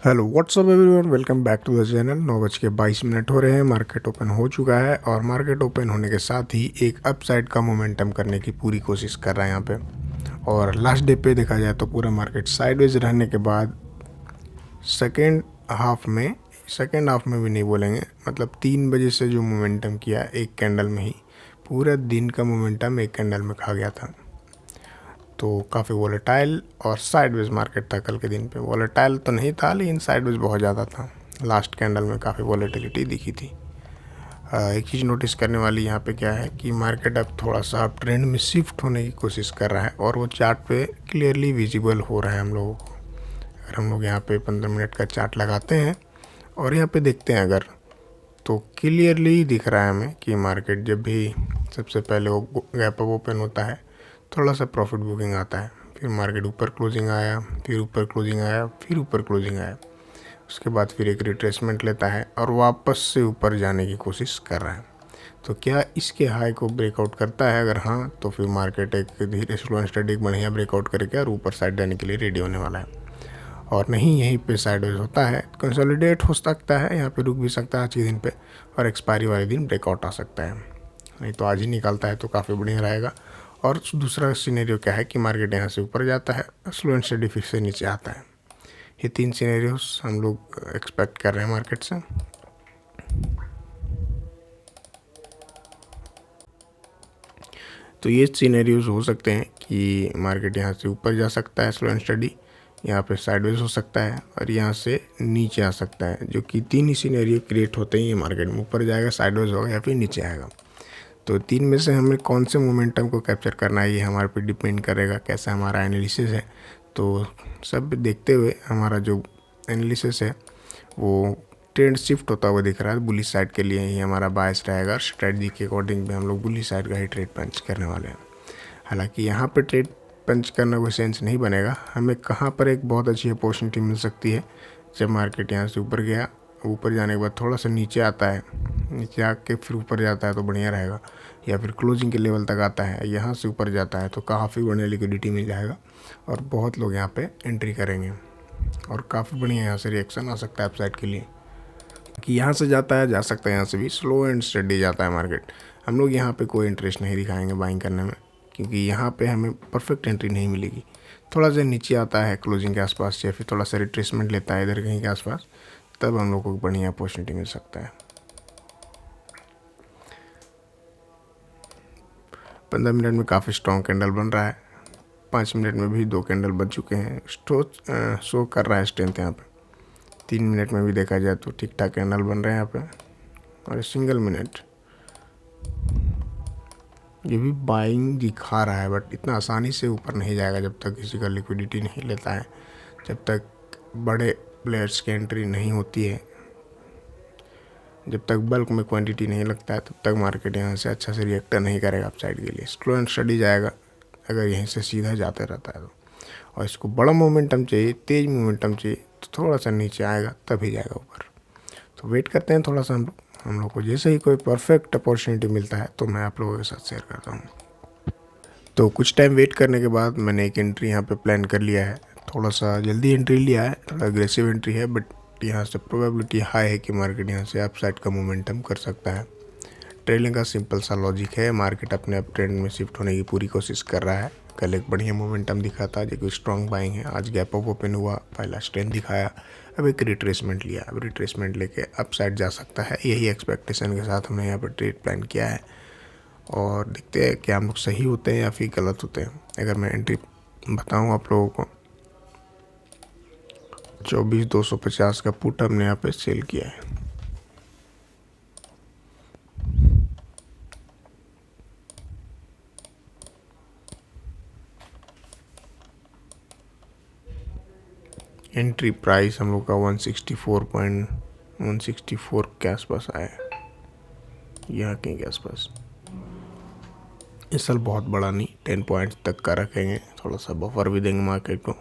Hello what's up everyone, welcome back to the channel. 9:22 हो रहे हैं, मार्केट ओपन हो चुका है और मार्केट ओपन होने के साथ ही एक अपसाइड का मोमेंटम करने की पूरी कोशिश कर रहा है यहाँ पे। और लास्ट डे पे देखा जाए तो पूरा मार्केट साइडवेज रहने के बाद सेकेंड हाफ में भी नहीं बोलेंगे, मतलब 3 बजे से जो मोमेंटम किया एक कैंडल में ही, पूरा दिन का मोमेंटम एक कैंडल में खा गया था। तो काफ़ी वॉलेटाइल और साइडवेज मार्केट था कल के दिन पे। वॉलेटाइल तो नहीं था लेकिन साइडवेज बहुत ज़्यादा था। लास्ट कैंडल में काफ़ी वॉलेटिलिटी दिखी थी। एक चीज़ नोटिस करने वाली यहाँ पे क्या है कि मार्केट अब थोड़ा सा अप ट्रेंड में शिफ्ट होने की कोशिश कर रहा है और वो चार्ट पे क्लियरली विजिबल हो रहा है हम लोगों को। अगर हम लोग यहाँ पे 15 मिनट का चार्ट लगाते हैं और यहाँ पे देखते हैं अगर, तो क्लियरली दिख रहा है हमें कि मार्केट जब भी सबसे पहले वो गैप अप ओपन होता है थोड़ा सा प्रॉफिट बुकिंग आता है, फिर मार्केट ऊपर क्लोजिंग आया, फिर ऊपर क्लोजिंग आया, फिर ऊपर क्लोजिंग आया, उसके बाद फिर एक रिट्रेसमेंट लेता है और वापस से ऊपर जाने की कोशिश कर रहा है। तो क्या इसके हाई को ब्रेकआउट करता है? अगर हाँ, तो फिर मार्केट एक धीरे स्लो एंड स्टडी बढ़िया ब्रेकआउट करके और ऊपर साइड जाने के लिए रेडी होने वाला है। और नहीं, यहीं पे साइडवेज होता है, कंसोलिडेट हो सकता है, यहाँ पे रुक भी सकता है आज के दिन पे और एक्सपायरी वाले दिन ब्रेकआउट आ सकता है। नहीं तो आज ही निकालता है तो काफ़ी बढ़िया रहेगा। और दूसरा सिनेरियो क्या है कि मार्केट यहाँ से ऊपर जाता है, स्लो एंड स्टडी फिर से नीचे आता है। ये 3 सिनेरियोस हम लोग एक्सपेक्ट कर रहे हैं मार्केट से। तो ये सिनेरियोस हो सकते हैं कि मार्केट यहाँ से ऊपर जा सकता है स्लो एंड स्टडी, यहाँ पे साइडवेज हो सकता है और यहाँ से नीचे आ सकता है, जो कि 3 ही सिनेरियो क्रिएट होते ही मार्केट में ऊपर जाएगा, साइडवेज होगा या फिर नीचे आएगा। तो 3 में से हमें कौन से मोमेंटम को कैप्चर करना है ये हमारे पे डिपेंड करेगा, कैसा हमारा एनालिसिस है। तो सब देखते हुए हमारा जो एनालिसिस है वो ट्रेंड शिफ्ट होता हुआ दिख रहा है, बुलिश साइड के लिए ही हमारा बायस रहेगा। स्ट्रेटजी के अकॉर्डिंग भी हम लोग बुलिश साइड का ही ट्रेड पंच करने वाले हैं। हालांकि यहाँ पे ट्रेड पंच करना कोई सेंस नहीं बनेगा। हमें कहाँ पर एक बहुत अच्छी अपॉर्चुनिटी मिल सकती है, जब मार्केट यहाँ से ऊपर गया, ऊपर जाने के बाद थोड़ा सा नीचे आता है, नीचे आके फिर ऊपर जाता है तो बढ़िया रहेगा, या फिर क्लोजिंग के लेवल तक आता है, यहाँ से ऊपर जाता है तो काफ़ी बढ़िया लिक्विडिटी मिल जाएगा और बहुत लोग यहाँ पे एंट्री करेंगे और काफ़ी बढ़िया यहाँ से रिएक्शन आ सकता है अपसाइड के लिए। कि यहाँ से जाता है, जा सकता है यहाँ से भी, स्लो एंड स्टडी जाता है मार्केट। हम लोग यहाँ पे कोई इंटरेस्ट नहीं दिखाएंगे बाइंग करने में, क्योंकि यहाँ पे हमें परफेक्ट एंट्री नहीं मिलेगी। थोड़ा सा नीचे आता है क्लोजिंग के आसपास या फिर थोड़ा सा रिट्रेसमेंट लेता है इधर कहीं के आसपास, तब हम लोग को बढ़िया अपॉर्चुनिटी मिल सकता है। 15 मिनट में काफ़ी स्ट्रॉन्ग कैंडल बन रहा है, 5 मिनट में भी 2 कैंडल बन चुके हैं, शो कर रहा है स्ट्रेंथ यहाँ पे। 3 मिनट में भी देखा जाए तो ठीक ठाक कैंडल बन रहे हैं यहाँ पे। और सिंगल मिनट ये भी बाइंग दिखा रहा है, बट इतना आसानी से ऊपर नहीं जाएगा जब तक किसी का लिक्विडिटी नहीं लेता है, जब तक बड़े प्लेयर्स की एंट्री नहीं होती है, जब तक बल्क में क्वांटिटी नहीं लगता है, तब तक मार्केट यहाँ से अच्छा से रिएक्ट नहीं करेगा अपसाइड के लिए। स्लो एंड स्टडी जाएगा अगर यहीं से सीधा जाते रहता है तो। और इसको बड़ा मोमेंटम चाहिए, तेज़ मोमेंटम चाहिए, तो थोड़ा सा नीचे आएगा तभी जाएगा ऊपर। तो वेट करते हैं थोड़ा सा हम लोग को जैसे ही कोई परफेक्ट अपॉर्चुनिटी मिलता है तो मैं आप लोगों के साथ शेयर करता हूँ। तो कुछ टाइम वेट करने के बाद मैंने एक एंट्री यहाँ पे प्लान कर लिया है। थोड़ा सा जल्दी एंट्री लिया है, थोड़ा अग्रेसिव एंट्री है, बट यहाँ से प्रोबेबिलिटी हाई है कि मार्केट यहाँ से अपसाइड का मोमेंटम कर सकता है। ट्रेलिंग का सिंपल सा लॉजिक है, मार्केट अपने अप ट्रेंड में शिफ्ट होने की पूरी कोशिश कर रहा है। कल एक बढ़िया मोमेंटम दिखा था जो कि स्ट्रॉन्ग बाइंग है, आज गैप अप ओपन हुआ, पहला स्ट्रेंथ दिखाया, अब एक रिट्रेसमेंट लिया, अब रिट्रेसमेंट लेके अपसाइड जा सकता है। यही एक्सपेक्टेशन के साथ हमने यहाँ पर ट्रेड प्लान किया है और देखते हैं कि हम लोग सही होते हैं या फिर गलत होते हैं। अगर मैं एंट्री बताऊँ आप लोगों को, 24,250 का पुट हमने यहाँ पे सेल किया है। एंट्री प्राइस हम लोग का 164 के आसपास आया है, यहाँ कहीं के आसपास। इस साल बहुत बड़ा नहीं, 10 पॉइंट्स तक का रखेंगे, थोड़ा सा बफर भी देंगे मार्केट को।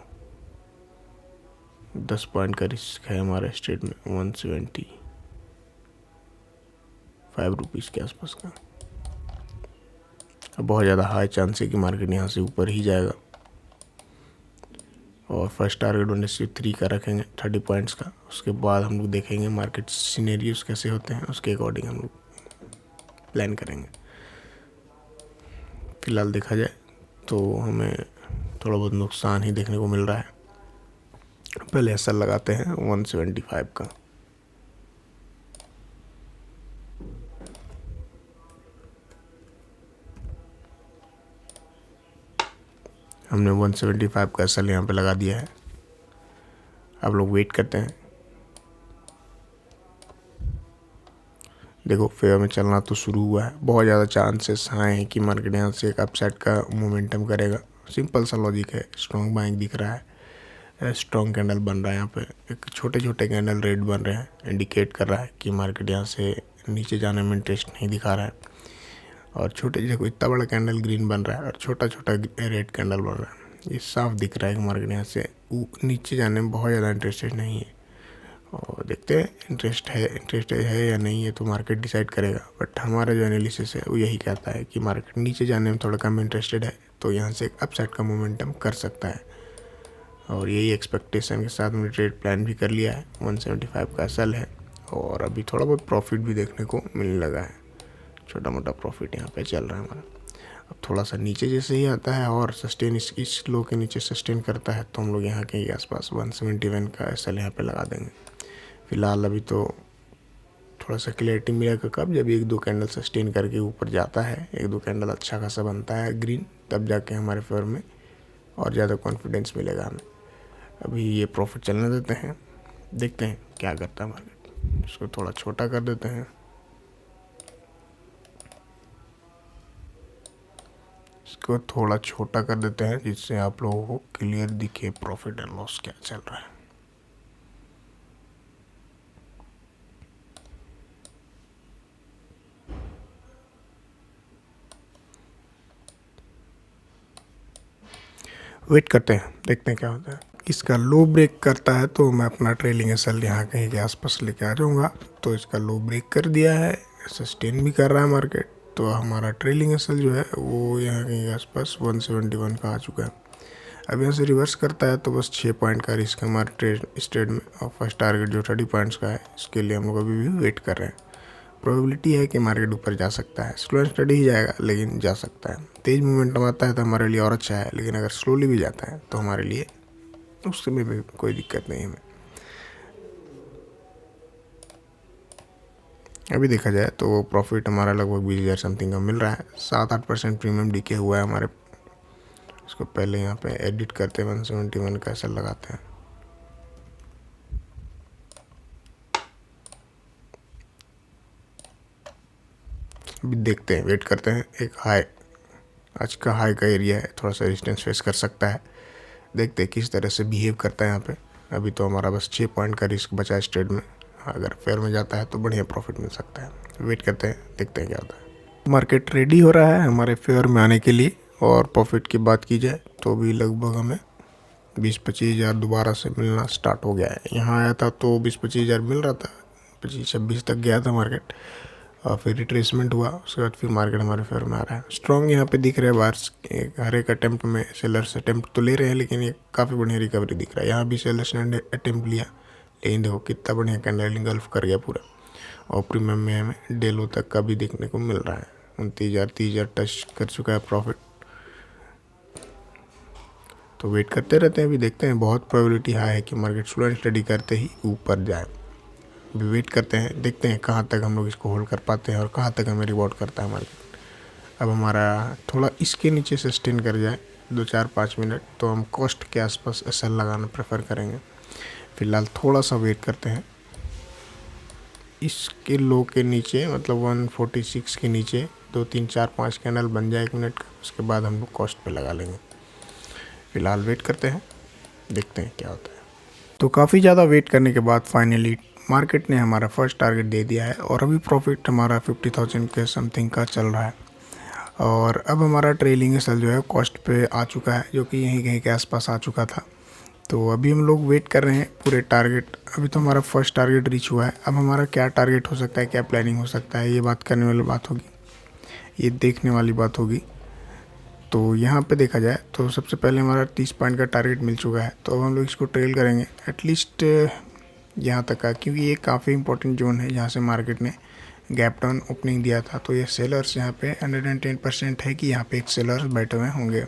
10 पॉइंट का रिस्क है हमारे स्टेट में, 175 रुपीज़ के आसपास का। अब बहुत ज़्यादा हाई चांस है कि मार्केट यहाँ से ऊपर ही जाएगा और फर्स्ट टारगेट 1/3 का रखेंगे 30 पॉइंट्स का। उसके बाद हम लोग देखेंगे मार्केट सिनेरियोज कैसे होते हैं, उसके अकॉर्डिंग हम लोग प्लान करेंगे। फ़िलहाल देखा जाए तो हमें थोड़ा बहुत नुकसान ही देखने को मिल रहा है। पहले ऐसा लगाते हैं 175 का। हमने 175 का एसएल यहाँ पे लगा दिया है। अब लोग वेट करते हैं। देखो फेयर में चलना तो शुरू हुआ है, बहुत ज़्यादा चांसेस हैं कि मार्केट यहाँ से एक अपसाइड का मोमेंटम करेगा। सिंपल सा लॉजिक है, स्ट्रॉन्ग बाइंग दिख रहा है, स्ट्रॉन्ग कैंडल बन रहा है। यहाँ पे एक छोटे छोटे कैंडल रेड बन रहे हैं, इंडिकेट कर रहा है कि मार्केट यहाँ से नीचे जाने में इंटरेस्ट नहीं दिखा रहा है। और छोटे देखो इतना बड़ा कैंडल ग्रीन बन रहा है और छोटा छोटा रेड कैंडल बन रहा है। ये साफ दिख रहा है कि मार्केट यहाँ से नीचे जाने में बहुत ज़्यादा इंटरेस्टेड नहीं है। और देखते हैं इंटरेस्ट है या नहीं है तो मार्केट डिसाइड करेगा। बट हमारा जो एनालिसिस है वो यही कहता है कि मार्केट नीचे जाने में थोड़ा कम इंटरेस्टेड है, तो यहाँ से एक अपसाइड का मोमेंटम कर सकता है। और यही एक्सपेक्टेशन के साथ हमने ट्रेड प्लान भी कर लिया है। 175 का एसएल है और अभी थोड़ा बहुत प्रॉफिट भी देखने को मिलने लगा है। छोटा मोटा प्रॉफिट यहाँ पे चल रहा है हमारा। अब थोड़ा सा नीचे जैसे ही आता है और सस्टेन इस लो के नीचे सस्टेन करता है तो हम लोग यहाँ के आसपास 171 का एसएल यहाँ पे लगा देंगे। फ़िलहाल अभी तो थोड़ा सा क्लियरिटी मिलेगा कब, जब एक दो कैंडल सस्टेन करके ऊपर जाता है, एक दो कैंडल अच्छा खासा बनता है ग्रीन, तब जाके हमारे फेवर में और ज़्यादा कॉन्फिडेंस मिलेगा हमें। अभी ये प्रॉफिट चलने देते हैं, देखते हैं क्या करता है मार्केट। इसको थोड़ा छोटा कर देते हैं, इसको थोड़ा छोटा कर देते हैं जिससे आप लोगों को क्लियर दिखे प्रॉफिट एंड लॉस क्या चल रहा है। वेट करते हैं, देखते हैं क्या होता है। इसका लो ब्रेक करता है तो मैं अपना ट्रेलिंग एसएल यहाँ कहीं के आसपास लेके आ जाऊँगा। तो इसका लो ब्रेक कर दिया है, सस्टेन भी कर रहा है मार्केट, तो हमारा ट्रेलिंग एसएल जो है वो यहाँ कहीं के आसपास 171 का आ चुका है। अब यहाँ से रिवर्स करता है तो बस 6 पॉइंट का रिस्क है हमारे ट्रेड में। और फर्स्ट टारगेट जो 30 पॉइंट्स का है इसके लिए हम लोग अभी भी वेट कर रहे हैं। प्रोबेबिलिटी है कि मार्केट ऊपर जा सकता है, स्लो एंड स्टडी ही जाएगा लेकिन जा सकता है। तेज़ मोमेंटम आता है तो हमारे लिए और अच्छा है, लेकिन अगर स्लोली भी जाता है तो हमारे लिए उसमें भी कोई दिक्कत नहीं है हमें। अभी देखा जाए तो प्रॉफिट हमारा लगभग 20,000 समथिंग का मिल रहा है। 7-8% प्रीमियम डीके हुआ है हमारे। इसको पहले यहाँ पे एडिट करते हैं, 171 का एसएल लगाते हैं। अभी देखते हैं, वेट करते हैं। एक हाई, आज का हाई का एरिया है, थोड़ा सा रेजिस्टेंस फेस कर सकता है। देखते हैं किस तरह से बिहेव करता है यहाँ पे। अभी तो हमारा बस 6 पॉइंट का रिस्क बचा है इस ट्रेड में। अगर फेयर में जाता है तो बढ़िया प्रॉफिट मिल सकता है। वेट करते हैं, देखते हैं क्या होता है। मार्केट रेडी हो रहा है हमारे फेयर में आने के लिए। और प्रॉफिट की बात की जाए तो भी लगभग हमें 20-25 हज़ार दोबारा से मिलना स्टार्ट हो गया है। यहाँ आया था तो 20-25 हज़ार मिल रहा था, 25-26 तक गया था मार्केट और फिर रिट्रेसमेंट हुआ। उसके बाद फिर मार्केट हमारे फेवर में आ रहा है। स्ट्रॉन्ग यहाँ पे दिख रहे हैं बार्स, हर एक अटेम्प्ट में सेलर्स अटेम्प्ट तो ले रहे हैं, लेकिन ये काफ़ी बढ़िया रिकवरी दिख रहा है। यहाँ भी सेलर्स ने अटेम्प्ट लिया, लेकिन देखो कितना बढ़िया कैंडल इंगल्फ कर गया पूरा। और प्रीमियम में हमें डेलो तक का भी देखने को मिल रहा है। 29,000-30,000 टच कर चुका है प्रॉफिट। तो वेट करते रहते हैं, अभी देखते हैं। बहुत प्रोबेबिलिटी हाई है कि मार्केट स्लो एंड स्टडी करते ही ऊपर जाए। अभी वेट करते हैं, देखते हैं कहाँ तक हम लोग इसको होल्ड कर पाते हैं और कहाँ तक हमें रिवॉर्ड करता है मार्केट। अब हमारा थोड़ा इसके नीचे सस्टेन कर जाए 2-4-5 मिनट तो हम कॉस्ट के आसपास एसएल लगाना प्रेफर करेंगे। फ़िलहाल थोड़ा सा वेट करते हैं। इसके लो के नीचे मतलब 146 के नीचे 2-3-4-5 कैंडल बन जाए 1 मिनट का, उसके बाद हम लोग कॉस्ट पे लगा लेंगे। फ़िलहाल वेट करते हैं, देखते हैं क्या होता है। तो काफ़ी ज़्यादा वेट करने के बाद फाइनली मार्केट ने हमारा फर्स्ट टारगेट दे दिया है और अभी प्रॉफिट हमारा 50,000 के समथिंग का चल रहा है। और अब हमारा ट्रेलिंग एसएल जो है कॉस्ट पे आ चुका है, जो कि यहीं कहीं के आसपास आ चुका था। तो अभी हम लोग वेट कर रहे हैं पूरे टारगेट। अभी तो हमारा फर्स्ट टारगेट रीच हुआ है। अब हमारा क्या टारगेट हो सकता है, क्या प्लानिंग हो सकता है, ये बात करने वाली बात होगी, ये देखने वाली बात होगी। तो यहाँ पे देखा जाए तो सबसे पहले हमारा 30 पॉइंट का टारगेट मिल चुका है, तो अब हम लोग इसको ट्रेल करेंगे एटलीस्ट यहाँ तक का, क्योंकि ये काफ़ी इंपॉर्टेंट जोन है जहाँ से मार्केट ने गैप डाउन ओपनिंग दिया था। तो ये सेलर्स यहाँ पे 110% है कि यहाँ पे एक सेलर्स बैठे हुए होंगे।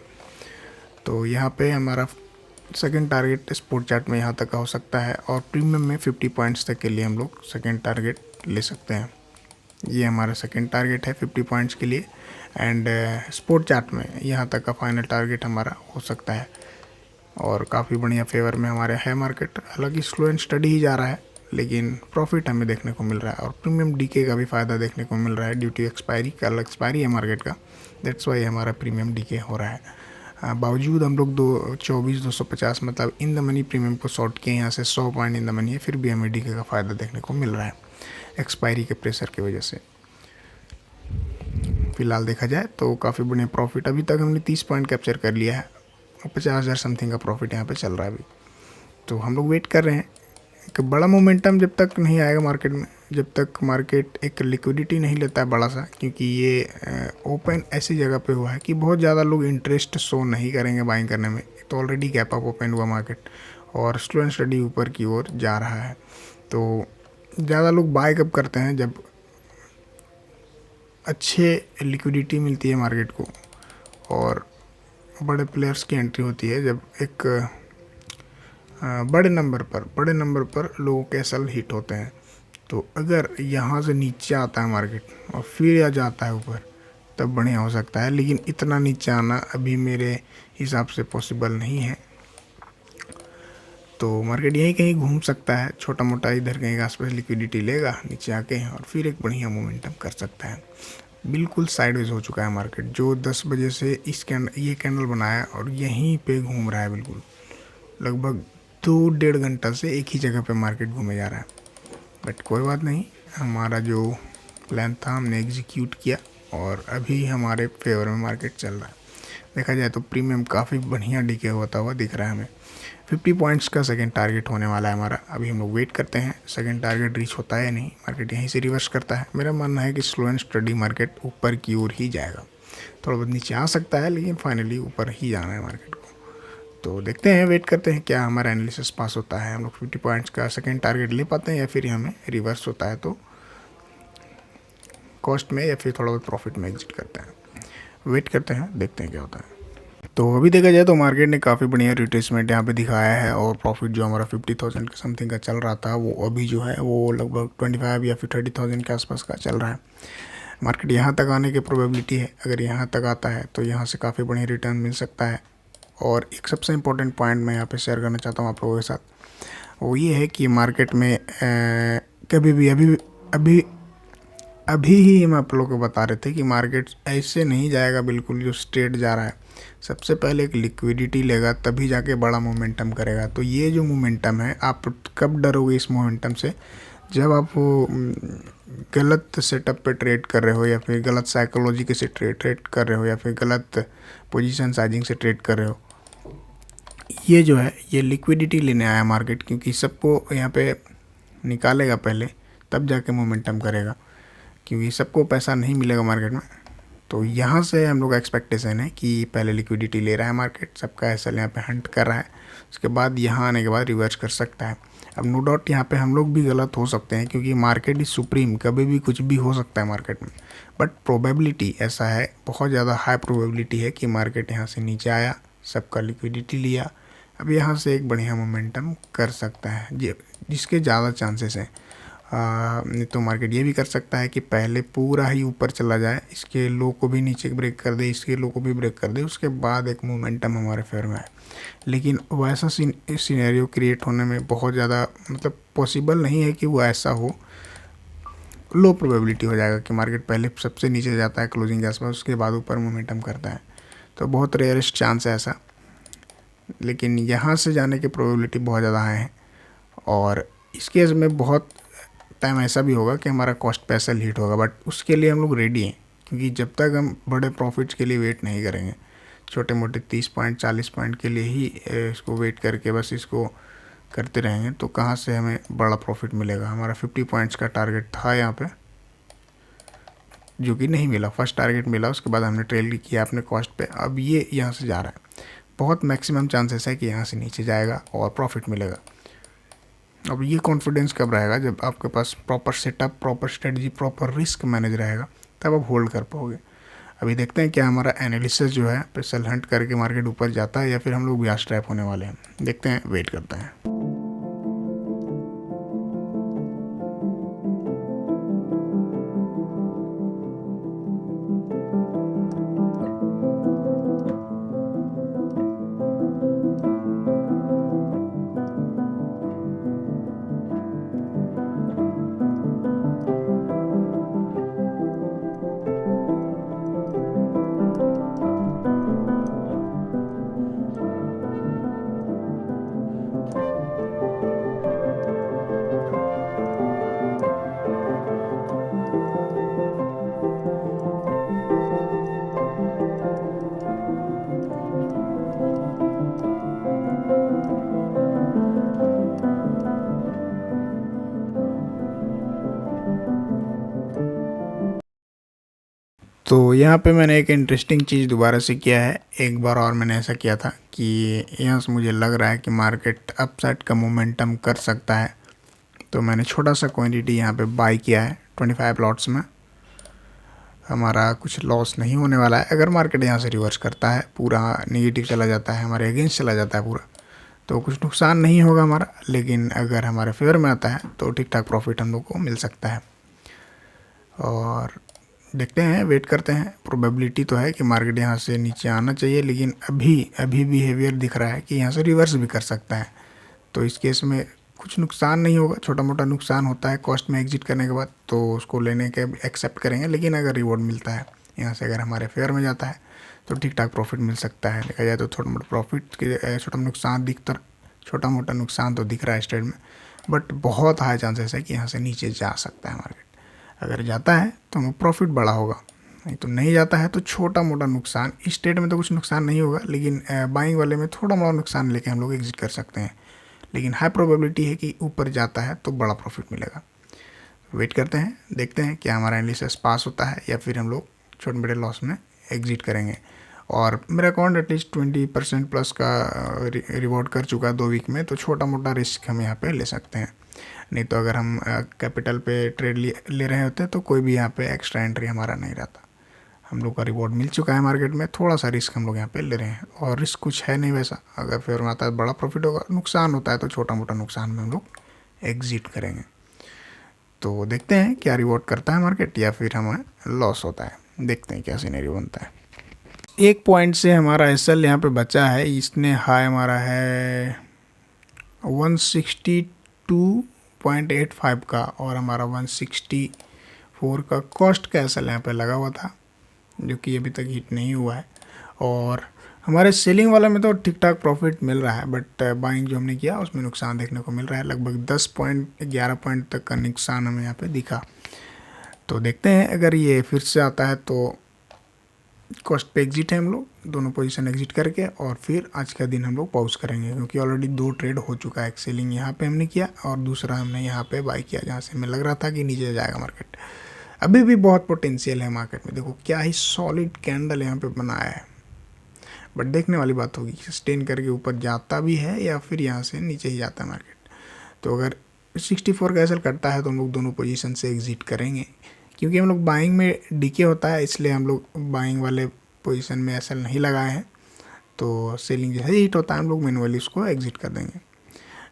तो यहाँ पे हमारा सेकंड टारगेट स्पोर्ट चार्ट में यहाँ तक का हो सकता है, और प्रीमियम में 50 पॉइंट्स तक के लिए हम लोग सेकंड टारगेट ले सकते हैं। ये हमारा सेकंड टारगेट है 50 पॉइंट्स के लिए। एंड स्पोर्ट चार्ट में यहाँ तक का फाइनल टारगेट हमारा हो सकता है, और काफ़ी बढ़िया फेवर में हमारे है मार्केट। हालांकि स्लो एंड स्टडी ही जा रहा है, लेकिन प्रॉफिट हमें देखने को मिल रहा है, और प्रीमियम डीके का भी फ़ायदा देखने को मिल रहा है ड्यू टू एक्सपायरी। कल एक्सपायरी है मार्केट का, दैट्स वाई हमारा प्रीमियम डीके हो रहा है। बावजूद हम लोग 250 मतलब इन द मनी प्रीमियम को शॉर्ट किए, यहाँ से 100 पॉइंट इन द मनी है, फिर भी हमें डीके का फ़ायदा देखने को मिल रहा है एक्सपायरी के प्रेशर की वजह से। फिलहाल देखा जाए तो काफ़ी बढ़िया प्रॉफिट, अभी तक हमने 30 पॉइंट कैप्चर कर लिया है, 50,000 समथिंग का प्रॉफिट यहाँ पे चल रहा है अभी। तो हम लोग वेट कर रहे हैं कि बड़ा मोमेंटम जब तक नहीं आएगा मार्केट में, जब तक मार्केट एक लिक्विडिटी नहीं लेता है बड़ा सा, क्योंकि ये ओपन ऐसी जगह पे हुआ है कि बहुत ज़्यादा लोग इंटरेस्ट शो नहीं करेंगे बाइंग करने में। तो ऑलरेडी गैप अप ओपन हुआ मार्केट, और स्लो एंड स्टडी ऊपर की ओर जा रहा है। तो ज़्यादा लोग बाय कब करते हैं, जब अच्छे लिक्विडिटी मिलती है मार्केट को और बड़े प्लेयर्स की एंट्री होती है, जब एक बड़े नंबर पर लोगों के एसएल हिट होते हैं। तो अगर यहाँ से नीचे आता है मार्केट और फिर आ जाता है ऊपर, तब बढ़िया हो सकता है, लेकिन इतना नीचे आना अभी मेरे हिसाब से पॉसिबल नहीं है। तो मार्केट यहीं कहीं घूम सकता है, छोटा मोटा इधर कहीं आसपास लिक्विडिटी लेगा नीचे आके, और फिर एक बढ़िया मोमेंटम कर सकता है। बिल्कुल साइडवेज हो चुका है मार्केट, जो 10 बजे से ये कैंडल बनाया और यहीं पे घूम रहा है, बिल्कुल लगभग 2-1.5 घंटा से एक ही जगह पे मार्केट घूमे जा रहा है। बट कोई बात नहीं, हमारा जो प्लान था हमने एग्जीक्यूट किया, और अभी हमारे फेवर में मार्केट चल रहा है। देखा जाए तो प्रीमियम काफ़ी बढ़िया डीके होता हुआ दिख रहा है हमें। 50 पॉइंट्स का सेकंड टारगेट होने वाला है हमारा। अभी हम लोग वेट करते हैं सेकंड टारगेट रीच होता है या नहीं, मार्केट यहीं से रिवर्स करता है। मेरा मानना है कि स्लो एंड स्टडी मार्केट ऊपर की ओर ही जाएगा, थोड़ा बहुत नीचे आ सकता है, लेकिन फाइनली ऊपर ही जाना है मार्केट को। तो देखते हैं, वेट करते हैं क्या हमारा एनालिसिस पास होता है, हम लोग 50 पॉइंट्स का सेकंड टारगेट ले पाते हैं, या फिर हमें रिवर्स होता है तो कॉस्ट में या फिर थोड़ा बहुत प्रॉफिट में एग्जिट करते हैं। वेट करते हैं, देखते हैं क्या होता है। तो अभी देखा जाए तो मार्केट ने काफ़ी बढ़िया रिट्रेसमेंट यहाँ पे दिखाया है, और प्रॉफिट जो हमारा 50,000 के समथिंग का चल रहा था, वो अभी जो है वो लगभग 25 या फिर 30,000 के आसपास का चल रहा है। मार्केट यहाँ तक आने की प्रोबेबिलिटी है, अगर यहाँ तक आता है तो यहाँ से काफ़ी बढ़िया रिटर्न मिल सकता है। और एक सबसे इम्पोर्टेंट पॉइंट मैं यहाँ पे शेयर करना चाहता हूँ आप लोगों के साथ, वो ये है कि मार्केट में कभी भी अभी ही हम आप लोगों को बता रहे थे कि मार्केट ऐसे नहीं जाएगा बिल्कुल जो स्ट्रेट जा रहा है। सबसे पहले एक लिक्विडिटी लेगा, तभी जाके बड़ा मोमेंटम करेगा। तो ये जो मोमेंटम है, आप कब डरोगे इस मोमेंटम से, जब आप वो गलत सेटअप पे ट्रेड कर रहे हो, या फिर गलत साइकोलॉजी के से ट्रेड कर रहे हो, या फिर गलत पोजीशन साइजिंग से ट्रेड कर रहे हो। ये जो है ये लिक्विडिटी लेने आया मार्केट, क्योंकि सबको यहाँ पे निकालेगा पहले, तब जाके मोमेंटम करेगा, क्योंकि सबको पैसा नहीं मिलेगा मार्केट में। तो यहाँ से हम लोग का एक्सपेक्टेशन है कि पहले लिक्विडिटी ले रहा है मार्केट, सबका एसएल यहाँ पे हंट कर रहा है, उसके बाद यहाँ आने के बाद रिवर्स कर सकता है। अब नो डाउट यहाँ पे हम लोग भी गलत हो सकते हैं, क्योंकि मार्केट इज सुप्रीम, कभी भी कुछ भी हो सकता है मार्केट में। बट प्रोबेबिलिटी ऐसा है, बहुत ज़्यादा हाई प्रोबेबिलिटी है कि मार्केट यहाँ से नीचे आया, सबका लिक्विडिटी लिया, अब यहाँ से एक बढ़िया मोमेंटम कर सकता है, जिसके ज़्यादा चांसेस हैं। नहीं तो मार्केट ये भी कर सकता है कि पहले पूरा ही ऊपर चला जाए, इसके लो को भी नीचे ब्रेक कर दे, इसके लो को भी ब्रेक कर दे, उसके बाद एक मोमेंटम हमारे फेवर में आए। लेकिन वैसा सिनेरियो क्रिएट होने में बहुत ज़्यादा मतलब पॉसिबल नहीं है कि वो ऐसा हो। लो प्रोबेबिलिटी हो जाएगा कि मार्केट पहले सबसे नीचे जाता है क्लोजिंग के आसपास, उसके बाद ऊपर मोमेंटम करता है। तो बहुत रेयरेस्ट चांस है ऐसा, लेकिन यहाँ से जाने की प्रोबेबिलिटी बहुत ज़्यादा है। और इस केस में बहुत टाइम ऐसा भी होगा कि हमारा कॉस्ट पे एसएल हिट होगा, बट उसके लिए हम लोग रेडी हैं, क्योंकि जब तक हम बड़े प्रॉफिट्स के लिए वेट नहीं करेंगे, छोटे मोटे 30 पॉइंट 40 पॉइंट के लिए ही इसको वेट करके बस इसको करते रहेंगे, तो कहाँ से हमें बड़ा प्रॉफिट मिलेगा। हमारा 50 पॉइंट्स का टारगेट था यहाँ पे, जो कि नहीं मिला। फर्स्ट टारगेट मिला, उसके बाद हमने ट्रेल किया अपने कॉस्ट पे। अब ये यहाँ से जा रहा है, बहुत मैक्सिमम चांसेस है कि यहाँ से नीचे जाएगा और प्रॉफिट मिलेगा। अब ये कॉन्फिडेंस कब रहेगा? जब आपके पास proper setup, proper strategy, proper risk manage रहेगा, तब आप होल्ड कर पाओगे। अभी देखते हैं क्या हमारा एनालिसिस जो है पेसल हंट करके मार्केट ऊपर जाता है या फिर हम लोग ब्याज ट्रैप होने वाले हैं। देखते हैं, वेट करते हैं। तो यहाँ पे मैंने एक इंटरेस्टिंग चीज़ दोबारा से किया है। एक बार और मैंने ऐसा किया था कि यहाँ से मुझे लग रहा है कि मार्केट अपसाइड का मोमेंटम कर सकता है, तो मैंने छोटा सा क्वांटिटी यहाँ पे बाई किया है 25 लॉट्स में। हमारा कुछ लॉस नहीं होने वाला है। अगर मार्केट यहाँ से रिवर्स करता है, पूरा नेगेटिव चला जाता है, हमारे अगेंस्ट चला जाता है पूरा, तो कुछ नुकसान नहीं होगा हमारा। लेकिन अगर हमारे फेवर में आता है तो ठीक ठाक प्रॉफिट हम लोग को मिल सकता है। और देखते हैं, वेट करते हैं। प्रोबेबिलिटी तो है कि मार्केट यहाँ से नीचे आना चाहिए, लेकिन अभी बिहेवियर दिख रहा है कि यहाँ से रिवर्स भी कर सकता है। तो इस केस में कुछ नुकसान नहीं होगा, छोटा मोटा नुकसान होता है कॉस्ट में एग्जिट करने के बाद, तो उसको लेने के एक्सेप्ट करेंगे। लेकिन अगर रिवॉर्ड मिलता है यहाँ से, अगर हमारे फेयर में जाता है, तो ठीक ठाक प्रॉफिट मिल सकता है। देखा जाए तो छोटा मोटा प्रॉफिट के छोटा मोटा नुकसान तो दिख रहा है स्ट्रेट में, बट बहुत हाई चांसेस है कि यहाँ से नीचे जा सकता है मार्केट। अगर जाता है तो हमें प्रॉफिट बड़ा होगा, नहीं तो नहीं जाता है तो छोटा मोटा नुकसान। इस स्टेट में तो कुछ नुकसान नहीं होगा, लेकिन बाइंग वाले में थोड़ा मोटा नुकसान लेके हम लोग एग्जिट कर सकते हैं। लेकिन हाई प्रोबेबिलिटी है कि ऊपर जाता है तो बड़ा प्रॉफिट मिलेगा। वेट करते हैं, देखते हैं क्या हमारा एनालिसिस पास होता है या फिर हम लोग छोटे बड़े लॉस में एग्जिट करेंगे। और मेरा अकाउंट एटलीस्ट 20% प्लस का रिवॉर्ड कर चुका है 2 वीक में, तो छोटा मोटा रिस्क हम यहाँ पे ले सकते हैं। नहीं तो अगर हम कैपिटल पे ट्रेड ले रहे होते तो कोई भी यहाँ पे एक्स्ट्रा एंट्री हमारा नहीं रहता। हम लोग का रिवॉर्ड मिल चुका है मार्केट में, थोड़ा सा रिस्क हम लोग यहाँ पे ले रहे हैं, और रिस्क कुछ है नहीं वैसा। अगर फेवर में आता है बड़ा प्रॉफिट होगा, नुकसान होता है तो छोटा मोटा नुकसान में हम लोग एग्जिट करेंगे। तो देखते हैं क्या रिवॉर्ड करता है मार्केट या फिर हमें लॉस होता है। देखते हैं क्या सिनेरियो बनता है। एक पॉइंट से हमारा एसएल यहाँ पे बचा है, इसने हाई हमारा है 162.85 का, और हमारा 164 का कॉस्ट का एसएल यहाँ पे लगा हुआ था, जो कि अभी तक हिट नहीं हुआ है। और हमारे सेलिंग वाला में तो ठीक ठाक प्रॉफिट मिल रहा है, बट बाइंग जो हमने किया उसमें नुकसान देखने को मिल रहा है। लगभग 11 पॉइंट तक का नुकसान हमें यहाँ पे दिखा। तो देखते हैं, अगर ये फिर से आता है तो कॉस्ट पे एग्जिट है हम लोग, दोनों पोजीशन एग्जिट करके, और फिर आज का दिन हम लोग पॉज करेंगे, क्योंकि ऑलरेडी 2 ट्रेड हो चुका है। एक सेलिंग यहाँ पे हमने किया और दूसरा हमने यहाँ पे बाई किया, जहाँ से हमें लग रहा था कि नीचे जाएगा मार्केट। अभी भी बहुत पोटेंशियल है मार्केट में। देखो क्या ही सॉलिड कैंडल यहाँ पे बनाया है, बट देखने वाली बात होगी सस्टेन करके ऊपर जाता भी है या फिर यहाँ से नीचे ही जाता है मार्केट। तो अगर 64 का एसएल करता है तो हम लोग दोनों पोजीशन से एग्जिट करेंगे, क्योंकि हम लोग बाइंग में डीके होता है, इसलिए हम लोग बाइंग वाले पोजीशन में एसएल नहीं लगाए हैं। तो सेलिंग जैसे हिट होता है हम लोग मैनुअली उसको एग्जिट कर देंगे।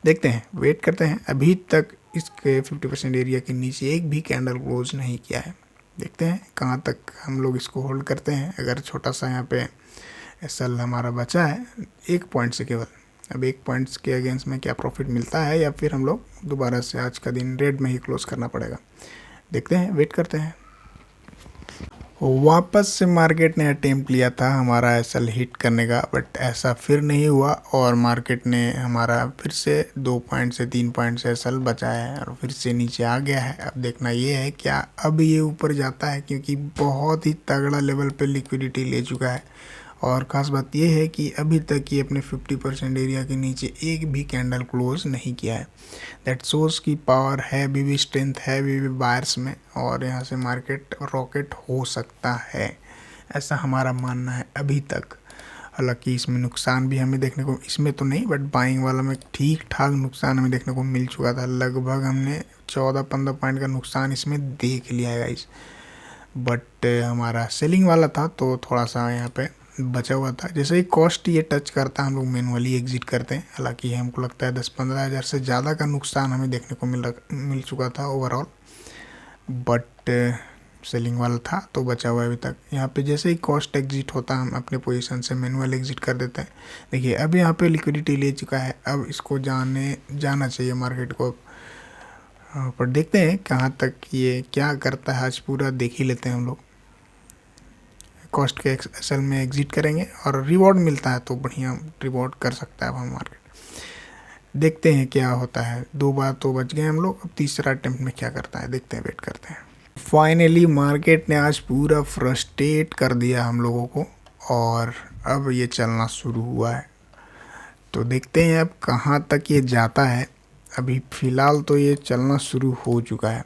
देखते हैं, वेट करते हैं। अभी तक इसके 50% एरिया के नीचे एक भी कैंडल क्लोज नहीं किया है। देखते हैं कहाँ तक हम लोग इसको होल्ड करते हैं। अगर छोटा सा यहाँ पे एसएल हमारा बचा है 1 पॉइंट से केवल, अब 1 पॉइंट्स के अगेंस्ट में क्या प्रॉफिट मिलता है या फिर हम लोग दोबारा से आज का दिन रेड में ही क्लोज करना पड़ेगा। देखते हैं, वेट करते हैं। वापस से मार्केट ने अटेम्प्ट लिया था हमारा एसएल हिट करने का, बट ऐसा फिर नहीं हुआ और मार्केट ने हमारा फिर से 2 पॉइंट से 3 पॉइंट से एसएल बचाया है और फिर से नीचे आ गया है। अब देखना ये है क्या अब ये ऊपर जाता है, क्योंकि बहुत ही तगड़ा लेवल पे लिक्विडिटी ले चुका है और ख़ास बात ये है कि अभी तक ये अपने 50% एरिया के नीचे एक भी कैंडल क्लोज नहीं किया है। दैट शोज़ की पावर है, अभी भी स्ट्रेंथ है अभी भी बायर्स में, और यहाँ से मार्केट रॉकेट हो सकता है, ऐसा हमारा मानना है अभी तक। हालांकि इसमें नुकसान भी हमें देखने को, इसमें तो नहीं बट बाइंग वाला में ठीक ठाक नुकसान हमें देखने को मिल चुका था। लगभग हमने 14-15 पॉइंट का नुकसान इसमें देख लिया है गाइस। बट हमारा सेलिंग वाला था तो थोड़ा सा यहाँ पे बचा हुआ था। जैसे ही कॉस्ट ये टच करता है हम लोग मैनुअली एग्जिट करते हैं। हालांकि हमको लगता है 10-15 हज़ार से ज़्यादा का नुकसान हमें देखने को मिल चुका था ओवरऑल, बट सेलिंग वाला था तो बचा हुआ है अभी तक। यहाँ पे जैसे ही कॉस्ट एग्जिट होता है हम अपने पोजीशन से मैनुअल एग्जिट कर देते हैं। देखिए अब यहाँ पे लिक्विडिटी ले चुका है, अब इसको जाना चाहिए मार्केट को। पर देखते हैं कहाँ तक ये क्या करता है, आज पूरा देख ही लेते हैं हम लोग। कॉस्ट के असल में एग्जिट करेंगे और रिवॉर्ड मिलता है तो बढ़िया रिवॉर्ड कर सकता है अब हम मार्केट। देखते हैं क्या होता है। 2 बार तो बच गए हम लोग, अब तीसरा अटेम्प्ट में क्या करता है देखते हैं, वेट करते हैं। फाइनली मार्केट ने आज पूरा फ्रस्ट्रेट कर दिया हम लोगों को और अब ये चलना शुरू हुआ है। तो देखते हैं अब कहाँ तक ये जाता है। अभी फ़िलहाल तो ये चलना शुरू हो चुका है।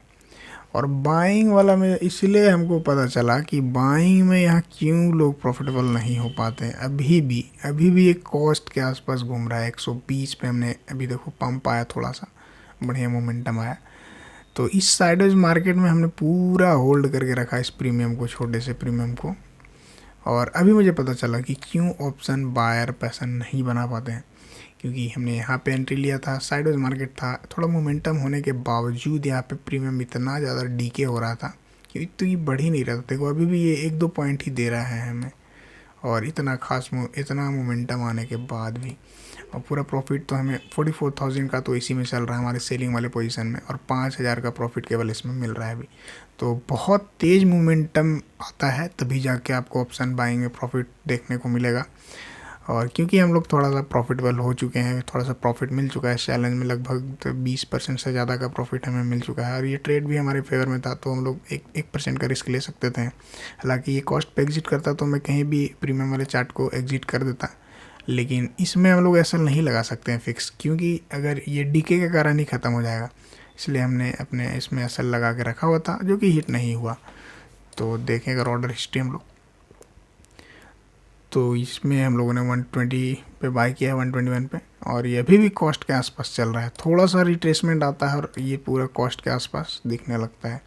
और बाइंग वाला में इसलिए हमको पता चला कि बाइंग में यहाँ क्यों लोग प्रॉफिटेबल नहीं हो पाते हैं। अभी भी एक कॉस्ट के आसपास घूम रहा है। 120 पे हमने अभी देखो पंप आया, थोड़ा सा बढ़िया मोमेंटम आया। तो इस साइडवेज मार्केट में हमने पूरा होल्ड करके रखा इस प्रीमियम को, छोटे से प्रीमियम को। और अभी मुझे पता चला कि क्यों ऑप्शन बायर पैसा नहीं बना पाते हैं, क्योंकि हमने यहाँ पे एंट्री लिया था, साइडवेज मार्केट था, थोड़ा मोमेंटम होने के बावजूद यहाँ पे प्रीमियम इतना ज़्यादा डीके हो रहा था कि तो ये बढ़ ही नहीं रहा था। देखो अभी भी ये 1-2 पॉइंट ही दे रहा है हमें, और इतना मोमेंटम आने के बाद भी। और पूरा प्रॉफिट तो हमें 44,000 का तो इसी में चल रहा है हमारे सेलिंग वाले पोजीशन में, और 5,000 का प्रॉफिट केवल इसमें मिल रहा है अभी। तो बहुत तेज़ मोमेंटम आता है तभी जाके आपको ऑप्शन बाइंग में प्रॉफिट देखने को मिलेगा। और क्योंकि हम लोग थोड़ा सा प्रॉफिटेबल हो चुके हैं, थोड़ा सा प्रॉफिट मिल चुका है चैलेंज में, लगभग 20% से ज़्यादा का प्रॉफिट हमें मिल चुका है। और ये ट्रेड भी हमारे फेवर में था तो हम लोग 1% का रिस्क ले सकते थे। हालांकि ये कॉस्ट पे एग्जिट करता तो मैं कहीं भी प्रीमियम वाले चार्ट को एग्जिट कर देता, लेकिन इसमें हम लोग ऐसा नहीं लगा सकते हैं फिक्स, क्योंकि अगर ये डीके के कारण ही ख़त्म हो जाएगा। इसलिए हमने अपने इसमें एसएल लगा के रखा हुआ था जो कि हिट नहीं हुआ। तो देखें अगर ऑर्डर हिस्ट्री हम लोग, तो इसमें हम लोगों ने 120 पे बाय किया है, 121 पे, और ये अभी भी कॉस्ट के आसपास चल रहा है। थोड़ा सा रिट्रेसमेंट आता है और ये पूरा कॉस्ट के आसपास दिखने लगता है।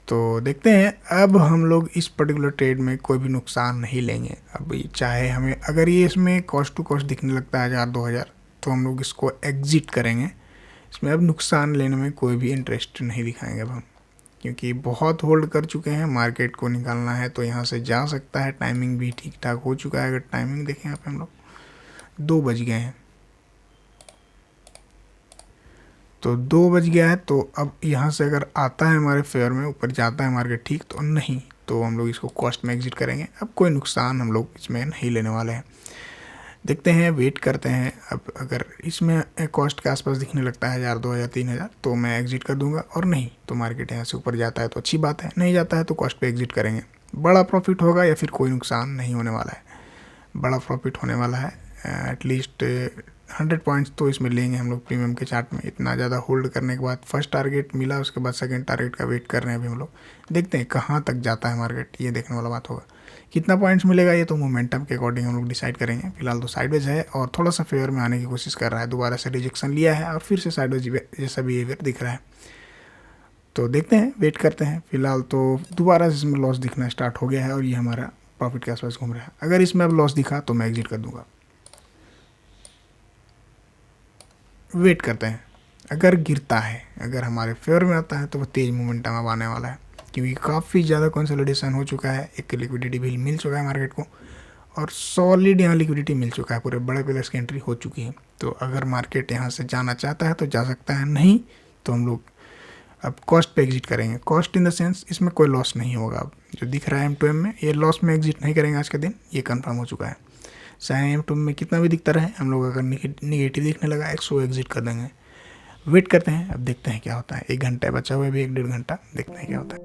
तो देखते हैं अब हम लोग इस पर्टिकुलर ट्रेड में कोई भी नुकसान नहीं लेंगे। अब चाहे हमें अगर ये इसमें कॉस्ट टू कॉस्ट दिखने लगता है 1,000-2,000 तो हम लोग इसको एग्जिट करेंगे। इसमें अब नुकसान लेने में कोई भी इंटरेस्ट नहीं दिखाएंगे अब हम, क्योंकि बहुत होल्ड कर चुके हैं। मार्केट को निकालना है तो यहाँ से जा सकता है। टाइमिंग भी ठीक ठाक हो चुका है। अगर टाइमिंग देखें यहाँ पे हम लोग 2 बज गए हैं, तो 2 बज गया है। तो अब यहाँ से अगर आता है हमारे फेवर में, ऊपर जाता है मार्केट ठीक, तो नहीं तो हम लोग इसको कॉस्ट में एग्जिट करेंगे। अब कोई नुकसान हम लोग इसमें नहीं लेने वाले हैं। देखते हैं, वेट करते हैं। अब अगर इसमें कॉस्ट के आसपास दिखने लगता है 1,000, 2,000, 3,000 तो मैं एग्जिट कर दूंगा, और नहीं तो मार्केट यहाँ से ऊपर जाता है तो अच्छी बात है, नहीं जाता है तो कॉस्ट पे एग्जिट करेंगे। बड़ा प्रॉफिट होगा या फिर कोई नुकसान नहीं होने वाला है, बड़ा प्रॉफिट होने वाला है। एटलीस्ट 100 पॉइंट्स तो इसमें लेंगे हम लोग प्रीमियम के चार्ट में। इतना ज़्यादा होल्ड करने के बाद फर्स्ट टारगेट मिला, उसके बाद सेकंड टारगेट का वेट कर रहे हैं अभी हम लोग। देखते हैं कहाँ तक जाता है मार्केट, ये देखने वाला बात होगा। कितना पॉइंट्स मिलेगा ये तो मोमेंटम के अकॉर्डिंग हम लोग डिसाइड करेंगे। फिलहाल तो साइडवेज है और थोड़ा सा फेवर में आने की कोशिश कर रहा है। दोबारा से रिजेक्शन लिया है और फिर से साइडवेज जैसा बिहेवियर दिख रहा है। तो देखते हैं, वेट करते हैं। फिलहाल तो दोबारा से इसमें लॉस दिखना स्टार्ट हो गया है और ये हमारा प्रॉफिट के आसपास घूम रहा है। अगर इसमें अब लॉस दिखा तो मैं एग्जिट कर दूंगा। वेट करते हैं, अगर गिरता है, अगर हमारे फेवर में आता है तो वो तेज़ मोमेंटम अब आने वाला है, क्योंकि काफ़ी ज़्यादा कंसोलिडेशन हो चुका है। एक लिक्विडिटी भी मिल चुका है मार्केट को, और सॉलिड यहाँ लिक्विडिटी मिल चुका है। पूरे बड़े प्लेयर्स की एंट्री हो चुकी है। तो अगर मार्केट यहाँ से जाना चाहता है तो जा सकता है, नहीं तो हम लोग अब कॉस्ट पे एग्जिट करेंगे। कॉस्ट इन द सेंस इसमें कोई लॉस नहीं होगा। अब जो दिख रहा है M2M में, ये लॉस में एग्जिट नहीं करेंगे आज के दिन, ये कंफर्म हो चुका है। चाहे M2M में कितना भी दिखता रहे, हम लोग अगर निगेटिव दिखने लगा एक्सो एग्जिट कर देंगे। वेट करते हैं, अब देखते हैं क्या होता है। 1 घंटा बचा हुआ है अभी, 1-1.5 घंटा, देखते हैं क्या होता है।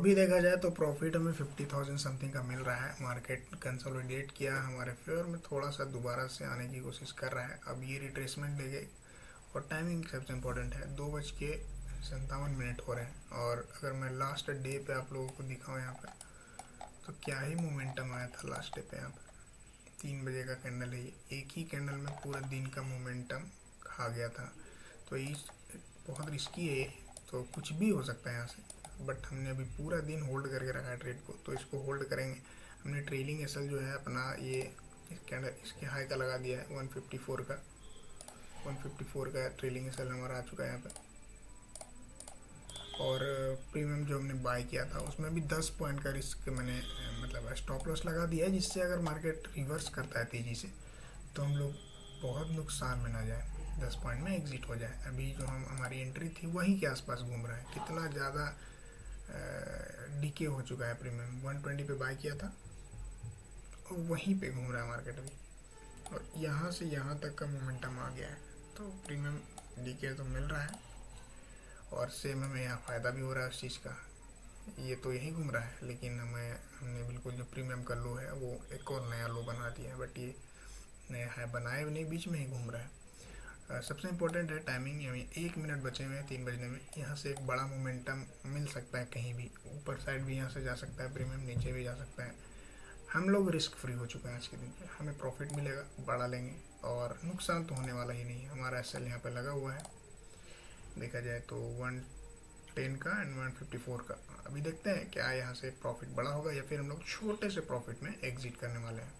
अभी देखा जाए तो प्रॉफिट हमें 50,000 समथिंग का मिल रहा है। मार्केट कंसोलिडेट किया हमारे फेवर में, थोड़ा सा दोबारा से आने की कोशिश कर रहा है। अब ये रिट्रेसमेंट लेंगे और टाइमिंग सबसे इम्पोर्टेंट है। 2:57 हो रहे हैं और अगर मैं लास्ट डे पे आप लोगों को दिखाऊँ यहाँ पे, तो क्या ही मोमेंटम आया था लास्ट डे पे। यहाँ पे 3 बजे का कैंडल है, एक ही कैंडल में पूरा दिन का मोमेंटम खा गया था। तो इस बहुत रिस्की है, तो कुछ भी हो सकता है यहाँ से। बट हमने अभी पूरा दिन होल्ड करके रखा है ट्रेड को, तो इसको होल्ड करेंगे। हमने ट्रेलिंग एसएल जो है अपना ये कैंडल इसके हाई का लगा दिया है 154 का। 154 का ट्रेलिंग एसएल हमारा आ चुका है यहाँ पे। और प्रीमियम जो हमने बाय किया था उसमें भी 10 पॉइंट का रिस्क मैंने मतलब स्टॉप लॉस लगा दिया है, जिससे अगर मार्केट रिवर्स करता है तेज़ी से तो हम लोग बहुत नुकसान में ना जाए, 10 पॉइंट में एग्जिट हो जाए। अभी जो हमारी एंट्री थी वहीं के आसपास घूम रहा है। कितना ज़्यादा डीके हो चुका है। प्रीमियम 120 पे बाय किया था और वहीं पे घूम रहा है मार्केट अभी, और यहाँ से यहाँ तक का मोमेंटम आ गया है। तो प्रीमियम डीके तो मिल रहा है और सेम हमें यहाँ फ़ायदा भी हो रहा है उस चीज़ का। ये तो यही घूम रहा है, लेकिन हमने बिल्कुल जो प्रीमियम का लो है वो एक और नया लो बना दिया है। बट ये नया है बनाए भी नहीं, बीच में ही घूम रहा है। सबसे इम्पोर्टेंट है टाइमिंग। यानी 1 मिनट बचे हुए हैं 3 बजने में, यहाँ से एक बड़ा मोमेंटम मिल सकता है। कहीं भी ऊपर साइड भी यहाँ से जा सकता है प्रीमियम, नीचे भी जा सकता है। हम लोग रिस्क फ्री हो चुके हैं आज के दिन पे। हमें प्रॉफिट मिलेगा, बड़ा लेंगे और नुकसान तो होने वाला ही नहीं है। हमारा एसएल यहाँ पे लगा हुआ है, देखा जाए तो 110 का एंड 154 का। अभी देखते हैं क्या यहाँ से प्रॉफिट बड़ा होगा या फिर हम लोग छोटे से प्रॉफिट में एग्जिट करने वाले हैं।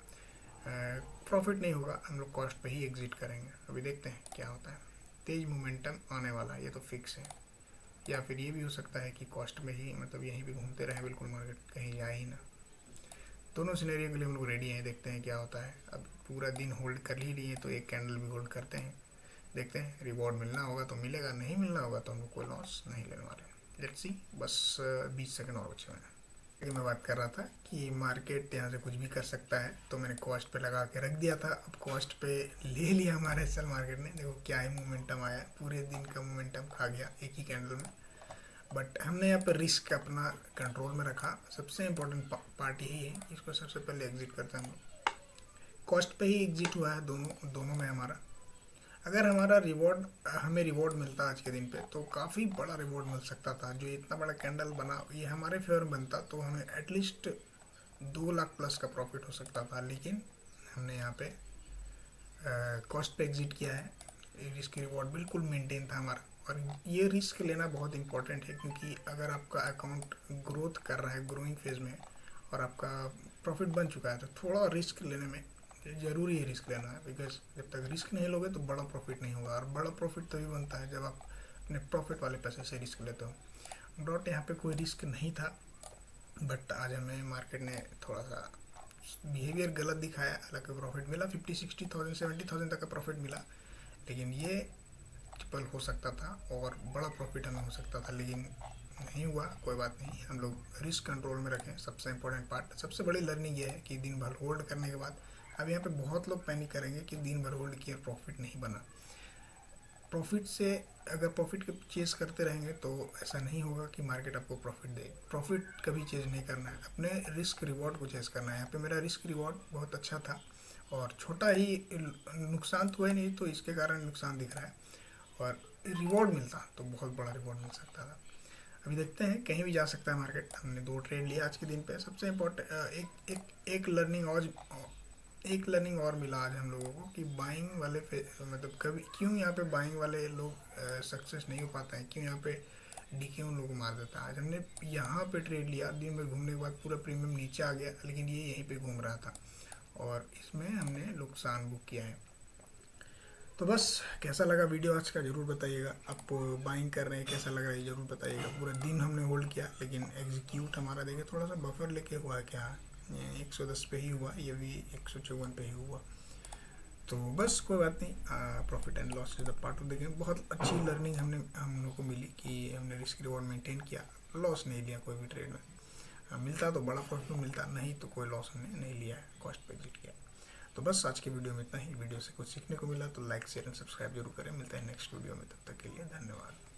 प्रॉफिट नहीं होगा, हम लोग कॉस्ट पे ही एग्जिट करेंगे। अभी देखते हैं क्या होता है। तेज मोमेंटम आने वाला है, ये तो फिक्स है। या फिर ये भी हो सकता है कि कॉस्ट में ही मतलब यहीं पे घूमते रहे बिल्कुल, मार्केट कहीं जाए ही ना। दोनों सिनेरियो के लिए हम लोग रेडी हैं, देखते हैं क्या होता है। अब पूरा दिन होल्ड कर ही लिए तो एक कैंडल भी होल्ड करते हैं, देखते हैं। रिवॉर्ड मिलना होगा तो मिलेगा, नहीं मिलना होगा तो हम लोग कोई लॉस नहीं लेने वाले। Let's see. बस 20 सेकंड और बचे हुए हैं। मैं बात कर रहा था कि मार्केट यहाँ से कुछ भी कर सकता है, तो मैंने कॉस्ट पे लगा के रख दिया था। अब कॉस्ट पे ले लिया हमारे एसएल मार्केट ने। देखो क्या ही मोमेंटम आया, पूरे दिन का मोमेंटम खा गया एक ही कैंडल में। बट हमने यहाँ पर रिस्क अपना कंट्रोल में रखा। सबसे इम्पोर्टेंट पार्ट यही है, इसको सबसे पहले एग्जिट करते हैं हम लोग। कॉस्ट पे ही एग्जिट हुआ है दोनों में हमारा। अगर हमारा रिवॉर्ड हमें रिवॉर्ड मिलता आज के दिन पे तो काफ़ी बड़ा रिवॉर्ड मिल सकता था। जो इतना बड़ा कैंडल बना ये हमारे फेवर में बनता तो हमें एटलीस्ट 2 लाख प्लस का प्रॉफिट हो सकता था। लेकिन हमने यहाँ पे कॉस्ट पे एग्जिट किया है। रिस्क रिवॉर्ड बिल्कुल मेंटेन था हमारा, और ये रिस्क लेना बहुत इंपॉर्टेंट है, क्योंकि अगर आपका अकाउंट ग्रोथ कर रहा है, ग्रोइंग फेज में, और आपका प्रॉफिट बन चुका है तो थोड़ा रिस्क लेने में ज़रूरी है रिस्क लेना है। बिकॉज जब तक रिस्क नहीं लोगे तो बड़ा प्रॉफिट नहीं होगा, और बड़ा प्रॉफिट तभी बनता है जब आप अपने प्रॉफिट वाले पैसे से रिस्क लेते हो। डॉट यहाँ पे कोई रिस्क नहीं था, बट आज हमें मार्केट ने थोड़ा सा बिहेवियर गलत दिखाया। हालांकि प्रॉफिट मिला 50-60,000 70,000 तक का प्रॉफिट मिला, लेकिन ये ट्रिपल हो सकता था और बड़ा प्रॉफिट हमें हो सकता था, लेकिन नहीं हुआ। कोई बात नहीं, हम लोग रिस्क कंट्रोल में रखें, सबसे इम्पोर्टेंट पार्ट। सबसे बड़ी लर्निंग ये है कि दिन भर होल्ड करने के बाद, अब यहाँ पे बहुत लोग पैनिक करेंगे कि दिन भर होल्ड किया प्रॉफिट नहीं बना। प्रॉफिट से अगर प्रॉफिट के चेस करते रहेंगे तो ऐसा नहीं होगा कि मार्केट आपको प्रॉफिट दे। प्रॉफिट कभी चेज नहीं करना है, अपने रिस्क रिवॉर्ड को चेस करना है। यहाँ पे मेरा रिस्क रिवॉर्ड बहुत अच्छा था और छोटा ही नुकसान तो है नहीं, तो इसके कारण नुकसान दिख रहा है। और रिवॉर्ड मिलता तो बहुत बड़ा रिवॉर्ड मिल सकता था। अभी देखते हैं, कहीं भी जा सकता है मार्केट। हमने 2 ट्रेड लिया आज के दिन पे। सबसे इम्पोर्टेंट एक लर्निंग और मिला आज हम लोगों को कि बाइंग वाले मतलब कभी क्यों यहाँ पे बाइंग वाले लोग सक्सेस नहीं हो पाते हैं, क्यों यहाँ पे डीके उन लोगों को मार देता है। आज हमने यहाँ पे ट्रेड लिया, दिन भर घूमने के बाद पूरा प्रीमियम नीचे आ गया, लेकिन ये यहीं पे घूम रहा था और इसमें हमने नुकसान बुक किया है। तो बस कैसा लगा वीडियो आज का ज़रूर बताइएगा। आप बाइंग कर रहे हैं, कैसा लग रहा है ज़रूर बताइएगा। पूरा दिन हमने होल्ड किया, लेकिन एग्जीक्यूट हमारा देखे थोड़ा सा बफर लेके हुआ क्या, 110 पे ही हुआ, ये भी 154 पे ही हुआ। तो बस कोई बात नहीं, profit and loss is the part of the game. बहुत अच्छी लर्निंग हम लोग को मिली कि हमने रिस्क रिवॉर्ड मेंटेन किया, लॉस नहीं लिया कोई भी ट्रेड में। मिलता तो बड़ा प्रॉफिट मिलता, नहीं तो कोई लॉस हमने नहीं लिया है, कॉस्ट पे एग्जिट किया। तो बस आज की वीडियो में इतना ही। वीडियो से कुछ सीखने को मिला तो लाइक शेयर एंड सब्सक्राइब जरूर करें। मिलता है नेक्स्ट वीडियो में, तब तक के लिए धन्यवाद।